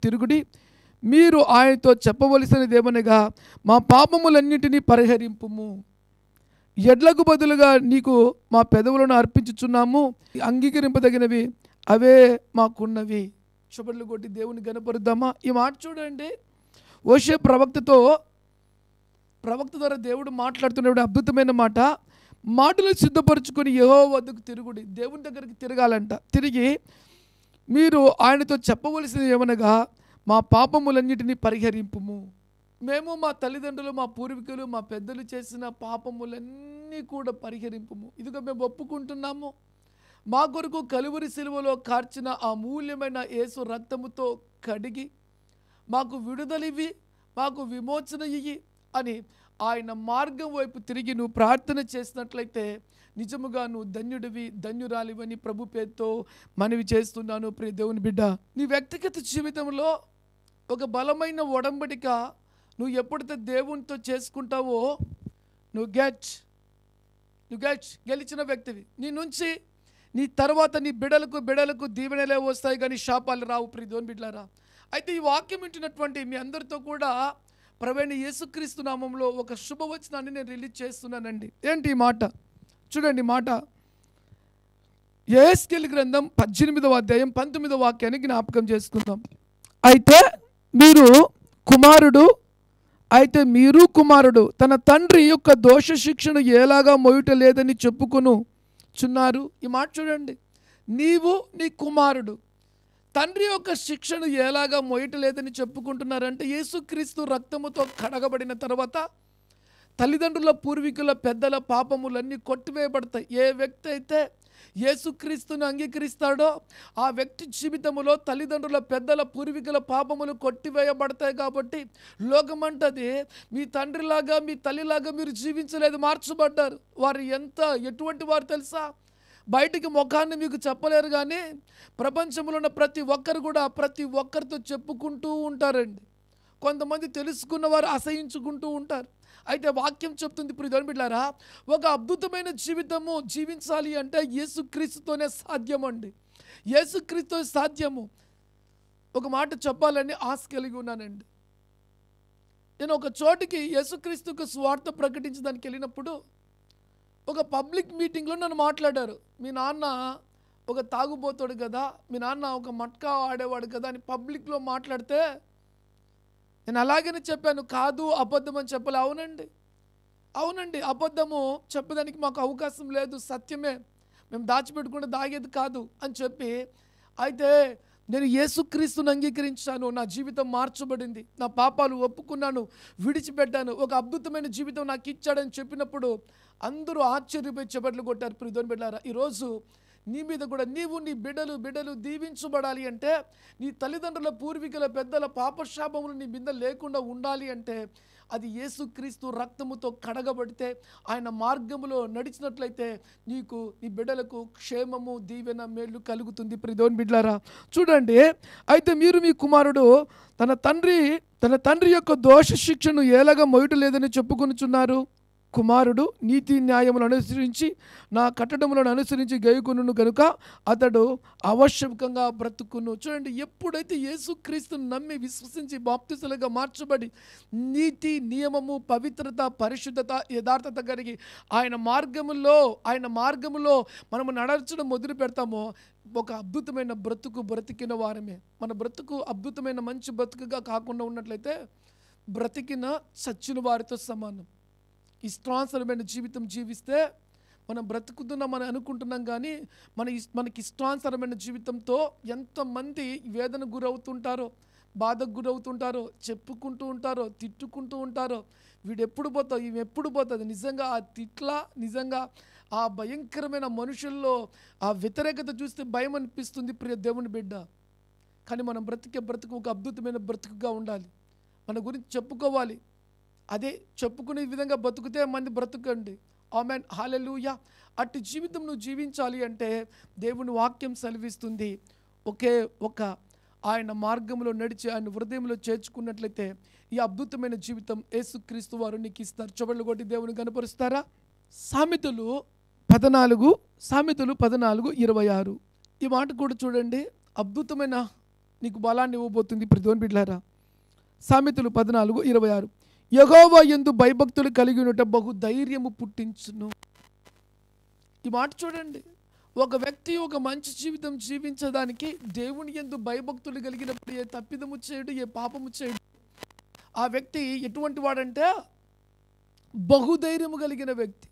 తిరుగుడి, మీరు ఆయనతో చెప్పవలసినదేమనగా మా పాపములన్నిటినీ పరిహరింపుము. ఎడ్లకు బదులుగా నీకు మా పెదవులను అర్పించుచున్నాము, అంగీకరింపదగినవి అవే మాకున్నవి. చప్పట్లు కొట్టి దేవుని గణపరుద్దామా? ఈ మాట చూడండి, హోషేయ ప్రవక్త ద్వారా దేవుడు మాట్లాడుతున్నప్పుడు అద్భుతమైన మాట. మాటలు సిద్ధపరచుకొని యెహోవా వద్దకు తిరుగుడి, దేవుని దగ్గరికి తిరగాలంట. తిరిగి మీరు ఆయనతో చెప్పవలసింది ఏమనగా మా పాపములన్నిటినీ పరిహరింపుము. మేము మా తల్లిదండ్రులు, మా పూర్వీకులు, మా పెద్దలు చేసిన పాపములన్నీ కూడా పరిహరింపుము. ఇదిగో మేము ఒప్పుకుంటున్నాము. మా కొరకు కలువరి సిలువలో కార్చిన ఆ మూల్యమైన యేసు రక్తముతో కడిగి మాకు విడుదలివి, మాకు విమోచన ఇయ్యి అని ఆయన మార్గం వైపు తిరిగి నువ్వు ప్రార్థన చేసినట్లయితే నిజముగా నువ్వు ధన్యుడివి, ధన్యురాలివని ప్రభు పేరుతో మనవి చేస్తున్నాను. ప్రియ దేవుని బిడ్డ, నీ వ్యక్తిగత జీవితంలో ఒక బలమైన ఒడంబడిక నువ్వు ఎప్పుడైతే దేవునితో చేసుకుంటావో నువ్వు గెలిచిన వ్యక్తివి. నీ నుంచి నీ తర్వాత నీ బిడలకు దీవెనలే వస్తాయి, కానీ శాపాలు రావు. ప్రియ దేవుని బిడ్డలారా, అయితే ఈ వాక్యం వింటున్నటువంటి మీ అందరితో కూడా ప్రభువైన యేసుక్రీస్తు నామంలో ఒక శుభవచనాన్ని నేను రిలీజ్ చేస్తున్నానండి. ఏంటి ఈ మాట? చూడండి మాట. యెహెజ్కేలు గ్రంథం 18వ అధ్యాయం 19వ వాక్యాన్ని జ్ఞాపకం చేసుకుందాం. అయితే మీరు కుమారుడు తన తండ్రి యొక్క దోష శిక్షను ఎలాగా మోయుట లేదని చెప్పుకొనుచున్నారు. ఈ మాట చూడండి. నీవు నీ కుమారుడు తండ్రి యొక్క శిక్షను ఎలాగా మోయటలేదని చెప్పుకుంటున్నారంటే, యేసుక్రీస్తు రక్తముతో కడగబడిన తర్వాత తల్లిదండ్రుల, పూర్వీకుల, పెద్దల పాపములన్నీ కొట్టివేయబడతాయి. ఏ వ్యక్తి అయితే యేసుక్రీస్తుని అంగీకరిస్తాడో ఆ వ్యక్తి జీవితంలో తల్లిదండ్రుల, పెద్దల, పూర్వీకుల పాపములు కొట్టివేయబడతాయి. కాబట్టి లోకమంటది మీ తండ్రిలాగా మీ తల్లిలాగా మీరు జీవించలేదు, మార్చబడ్డారు. వారు ఎటువంటి వారు తెలుసా? బయటికి ముఖాన్ని మీకు చెప్పలేరు, కానీ ప్రపంచంలో ఉన్న ప్రతి ఒక్కరు కూడా ప్రతి ఒక్కరితో చెప్పుకుంటూ ఉంటారండి. కొంతమంది తెలుసుకున్న వారు అసహించుకుంటూ ఉంటారు. అయితే వాక్యం చెప్తుంది ప్రియ దేవుని బిడ్డలారా, ఒక అద్భుతమైన జీవితము జీవించాలి అంటే యేసుక్రీస్తుతోనే సాధ్యమండి. యేసుక్రీస్తుతో సాధ్యము. ఒక మాట చెప్పాలని ఆశ కలిగి ఉన్నానండి. నేను ఒక చోటికి యేసుక్రీస్తుకు స్వార్థ ప్రకటించడానికి వెళ్ళినప్పుడు ఒక పబ్లిక్ మీటింగ్లో నన్ను మాట్లాడారు. మీ నాన్న ఒక తాగుబోతాడు కదా, మీ నాన్న ఒక మట్కా ఆడేవాడు కదా అని పబ్లిక్లో మాట్లాడితే నేను అలాగనే చెప్పాను. కాదు, అబద్ధం అని చెప్పలే. అవునండి అబద్ధము చెప్పడానికి మాకు అవకాశం లేదు, సత్యమే, మేము దాచిపెట్టుకుంటే దాగేది కాదు అని చెప్పి, అయితే నేను యేసుక్రీస్తుని అంగీకరించాను, నా జీవితం మార్చబడింది, నా పాపాలు ఒప్పుకున్నాను, విడిచిపెట్టాను, ఒక అద్భుతమైన జీవితం నాకు ఇచ్చాడని చెప్పినప్పుడు అందరూ ఆశ్చర్యపోయి చప్పట్లు కొట్టారు. ప్రియ దేవుని బిడ్డలారా, ఈరోజు నీ మీద కూడా నీవు నీ బిడ్డలు దీవించబడాలి అంటే, నీ తల్లిదండ్రుల, పూర్వీకుల, పెద్దల పాపశాపములు నీ మీద లేకుండా ఉండాలి అంటే అది యేసుక్రీస్తు రక్తముతో కడగబడితే, ఆయన మార్గములో నడిచినట్లయితే నీకు, నీ బిడ్డలకు క్షేమము, దీవెన, మేలు కలుగుతుంది. ప్రియ దేవుని బిడ్డలారా చూడండి. అయితే మీరు మీ కుమారుడు తన తండ్రి యొక్క దోష శిక్షను ఎలాగా మోయట లేదని చెప్పుకొనుచున్నారు. కుమారుడు నీతి న్యాయములను అనుసరించి నా కట్టడములను అనుసరించి గైకొనును గనుక అతడు ఆవశ్యకంగా బ్రతుకును. చూడండి, ఎప్పుడైతే యేసుక్రీస్తును నమ్మి విశ్వసించి బాప్తిస్మలుగా మార్చబడి నీతి, నియమము, పవిత్రత, పరిశుద్ధత, యథార్థత కలిగి ఆయన మార్గములో మనము నడచడం మొదలు పెడతామో ఒక అద్భుతమైన బ్రతికిన వారమే. మన బ్రతుకు అద్భుతమైన మంచి బ్రతుకుగా కాకుండా ఉన్నట్లయితే బ్రతికిన చచ్చిన వారితో సమానం. ఇష్టానుసారమైన జీవితం జీవిస్తే మనం బ్రతుకుతున్నామని అనుకుంటున్నాం, కానీ మనకి ఇష్టానుసారమైన జీవితంతో ఎంతమంది వేదన గురవుతుంటారో, బాధకు గురవుతుంటారో, చెప్పుకుంటూ ఉంటారో, తిట్టుకుంటూ ఉంటారో, వీడెప్పుడు పోతావు, ఇవి ఎప్పుడు పోతుంది. నిజంగా ఆ నిజంగా ఆ భయంకరమైన మనుషుల్లో ఆ వ్యతిరేకత చూస్తే భయం అనిపిస్తుంది ప్రియ దేవుని బిడ్డ. కానీ మనం బ్రతుకు ఒక అద్భుతమైన బ్రతుకుగా ఉండాలి. మన గురించి చెప్పుకోవాలి. అదే చెప్పుకునే విధంగా బతుకుతే మంది బ్రతుకండి. ఆమెన్, హల్లెలూయా. అట్టి జీవితం నువ్వు జీవించాలి అంటే దేవుని వాక్యం సెలవిస్తుంది, ఒకే ఒక ఆయన మార్గంలో నడిచి ఆయన హృదయంలో చేర్చుకున్నట్లయితే ఈ అద్భుతమైన జీవితం యేసుక్రీస్తు వారు నీకు ఇస్తారు. చప్పట్లు కొట్టి దేవుని కనపరుస్తారా? సామెతలు 14:26 ఈ మాట కూడా చూడండి, అద్భుతమైన నీకు బలాన్ని ఇవ్వబోతుంది ప్రియ దేవుని బిడ్డలారా. సామెతలు 14:26 యెహోవా యందు భయభక్తులు కలిగినట బహు ధైర్యము పుట్టించును. ఈ మాట చూడండి, ఒక వ్యక్తి ఒక మంచి జీవితం జీవించడానికి దేవుని యందు భయభక్తులు కలిగినప్పుడు ఏ తప్పిదము చేయడు, ఏ పాపము చేయడు. ఆ వ్యక్తి ఎటువంటి వాడంటే బహుధైర్యము కలిగిన వ్యక్తి.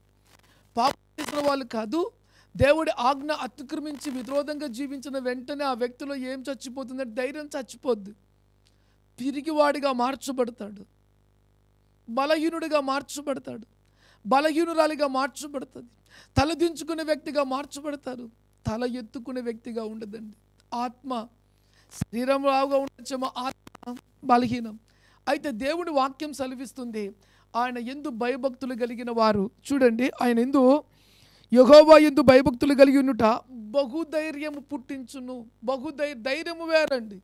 పాపం చేసిన వాళ్ళు కాదు, దేవుడి ఆజ్ఞ అతిక్రమించి విరోధంగా జీవించిన వెంటనే ఆ వ్యక్తిలో ఏం చచ్చిపోతుందంటే ధైర్యం చచ్చిపోద్ది. పిరిగివాడిగా మార్చబడతాడు, బలహీనుడిగా మార్చబడతాడు, బలహీనురాలిగా మార్చబడుతుంది, తలదించుకునే వ్యక్తిగా మార్చబడతారు, తల ఎత్తుకునే వ్యక్తిగా ఉండదండి. ఆత్మ శరీరం లాగా ఉండొచ్చేమో, ఆత్మ బలహీనం. అయితే దేవుని వాక్యం సెలవిస్తుంది, ఆయన యందు భయభక్తులు కలిగిన వారు చూడండి, ఆయన యందు యెహోవా యందు భయభక్తులు కలిగి ఉండుట బహుధైర్యము పుట్టించును. ధైర్యము వేరండి.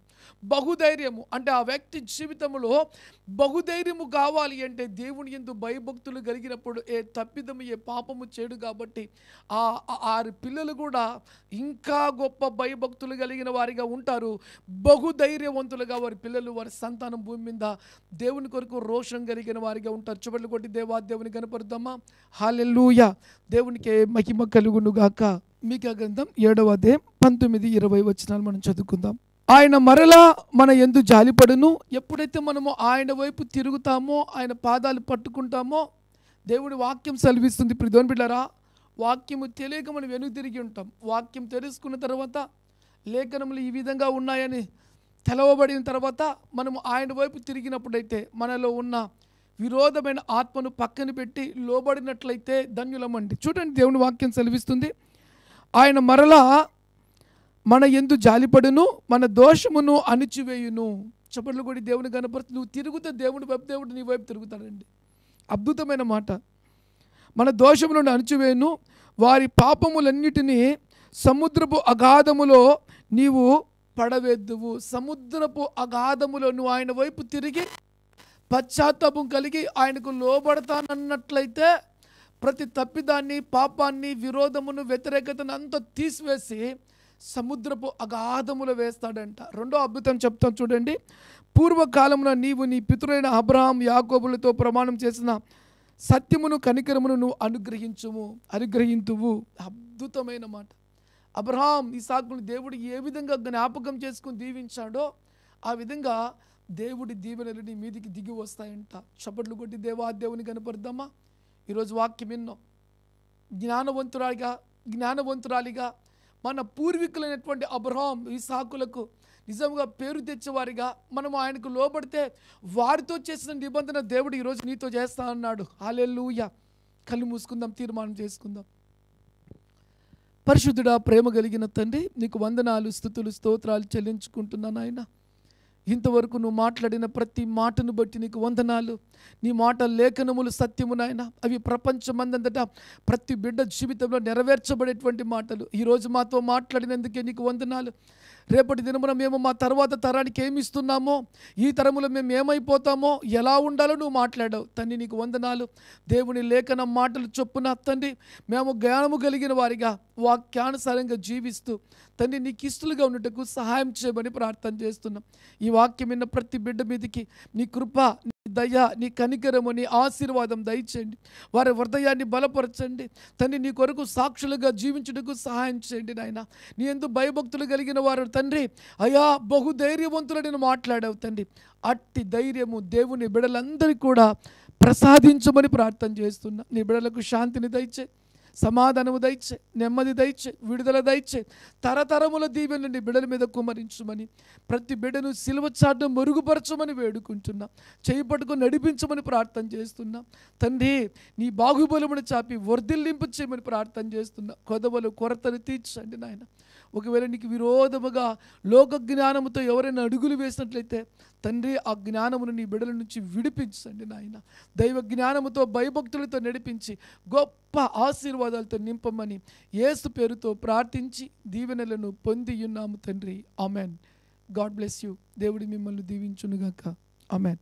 బహుధైర్యము అంటే ఆ వ్యక్తి జీవితంలో బహుధైర్యము కావాలి అంటే దేవుని యందు భయభక్తులు కలిగినప్పుడు ఏ తప్పిదము ఏ పాపము చేయడు. కాబట్టి ఆ పిల్లలు కూడా ఇంకా గొప్ప భయభక్తులు కలిగిన వారిగా ఉంటారు. బహుధైర్యవంతులుగా వారి పిల్లలు వారి సంతానం భూమి మీద దేవుని కొరకు రోషం కలిగిన వారిగా ఉంటారు. చప్పట్లు కొట్టి దేవుని కనపరుద్దామా? హల్లెలూయా. దేవునికి మహిమ కలుగును గాక. మీకా గ్రంథం 7వ అధ్యాయం 19-20 వచనాలు మనం చదువుకుందాం. ఆయన మరలా మన యందు జాలిపడును. ఎప్పుడైతే మనము ఆయన వైపు తిరుగుతామో, ఆయన పాదాలు పట్టుకుంటామో, దేవుడి వాక్యం సెలవిస్తుంది. ప్రియమైన బిడ్డలారా, వాక్యము తెలియక మనం వెనుక తిరిగి ఉంటాం. వాక్యం తెలుసుకున్న తర్వాత, లేఖనములు ఈ విధంగా ఉన్నాయని తెలవబడిన తర్వాత మనము ఆయన వైపు తిరిగినప్పుడైతే మనలో ఉన్న విరోధమైన ఆత్మను పక్కన పెట్టి లోబడినట్లయితే ధన్యులమండి. చూడండి, దేవుని వాక్యం సెలవిస్తుంది. ఆయన మరలా మన యందు జాలిపడును, మన దోషమును అణిచివేయును. చప్పట్లు కొడి దేవుని కనపరుస్తూ నువ్వు తిరుగుతే దేవుని వైపు, దేవుడు నీ వైపు తిరుగుతాడండి. అద్భుతమైన మాట. మన దోషములను అణిచివేయును, వారి పాపములన్నిటినీ సముద్రపు అగాధములో నీవు పడవేద్దువు. సముద్రపు అగాధములో నువ్వు ఆయన వైపు తిరిగి పశ్చాత్తాపం కలిగి ఆయనకు లోబడతానన్నట్లయితే ప్రతి తప్పిదాన్ని, పాపాన్ని, విరోధమును, వ్యతిరేకతను అంతా తీసివేసి సముద్రపు అగాధములో వేస్తాడంట. రెండో అద్భుతం చెప్తాను చూడండి. పూర్వకాలమున నీవు నీ పితరులైన అబ్రహాం, యాకోబులతో ప్రమాణం చేసిన సత్యమును, కనికరమును నువ్వు అనుగ్రహింతువు. అద్భుతమైన మాట. అబ్రహాం, ఇసాకును దేవుడు ఏ విధంగా జ్ఞాపకం చేసుకుని దీవించాడో ఆ విధంగా దేవుడి దీవెనలు నీ మీదికి దిగి వస్తాయంట. చప్పట్లు కొట్టి దేవుని కనపడదామా? ఈరోజు వాక్యం విన్నాం. జ్ఞానవంతురాలిగా మన పూర్వీకులైనటువంటి అబ్రహాం, ఇసాకులకు నిజంగా పేరు తెచ్చేవారిగా మనం ఆయనకు లోబడితే వారితో చేసిన నిబంధన దేవుడు ఈరోజు నీతో చేస్తా అన్నాడు. హల్లెలూయా. కళ్ళు మూసుకుందాం, తీర్మానం చేసుకుందాం. పరిశుద్ధుడా, ప్రేమ కలిగిన తండ్రి, నీకు వందనాలు, స్తుతులు, స్తోత్రాలు చెల్లించుకుంటున్నాను ఆయన. ఇంతవరకు నువ్వు మాట్లాడిన ప్రతి మాటను బట్టి నీకు వందనాలు. నీ మాట లేఖనములు సత్యము నాయన. అవి ప్రపంచమందంతటా ప్రతి బిడ్డ జీవితంలో నెరవేర్చబడేటువంటి మాటలు. ఈరోజు మాతో మాట్లాడినందుకే నీకు వందనాలు. రేపటి దినమున మేము మా తర్వాత తరానికి ఏమి ఇస్తున్నామో, ఈ తరములో మేము ఏమైపోతామో, ఎలా ఉండాలో నువ్వు మాట్లాడావు తండ్రి. నీకు వందనాలు. దేవుని లేఖన మాటలు చొప్పున తండ్రి మేము జ్ఞానము కలిగిన వారిగా వాక్యానుసారంగా జీవిస్తూ తండ్రి నీకు ఇష్టలుగా ఉన్నట్టుకు సహాయం చేయమని ప్రార్థన చేస్తున్నాం. ఈ వాక్యం విన్న ప్రతి బిడ్డ మీదకి నీ కృప, నీ దయ, నీ కనికరము, నీ ఆశీర్వాదం దయచేయండి. వారి హృదయాన్ని బలపరచండి తండ్రి. నీ కొరకు సాక్షులుగా జీవించుటకు సహాయం చేయండి నాయన. నీ యందు భయభక్తులు కలిగిన వారు తండ్రి అయా బహుధైర్యవంతులని మాట్లాడావు తండ్రి. అట్టి ధైర్యము దేవుని బిడ్డలందరికీ కూడా ప్రసాదించమని ప్రార్థన చేస్తున్నా. నీ బిడ్డలకు శాంతిని దయచే, సమాధానము దయచే, నెమ్మది దయచే, విడుదల దయచే, తరతరముల దీవెనని బిడ్డల మీద కుమరించమని, ప్రతి బిడ్డను సిలువ చాటును మెరుగుపరచమని వేడుకుంటున్నా. చేయి పట్టుకొని నడిపించమని ప్రార్థన చేస్తున్నా తండ్రి. నీ బాహుబలమును చాపి వర్ధిల్లింపు చేయమని ప్రార్థన చేస్తున్నా. కొదవలు కొరతను తీర్చండి నాయన. ఒకవేళ నీకు విరోధముగా లోక జ్ఞానముతో ఎవరైనా అడుగులు వేసినట్లయితే తండ్రి ఆ జ్ఞానమును నీ బిడ్డల నుంచి విడిపించండి నాయన. దైవ జ్ఞానముతో భయభక్తులతో నడిపించి గొప్ప ఆశీర్వాదాలతో నింపమని యేసు పేరుతో ప్రార్థించి దీవెనలను పొందియున్నాము తండ్రి. ఆమెన్. God bless you. దేవుడి మిమ్మల్ని దీవించునుగాక. ఆమెన్.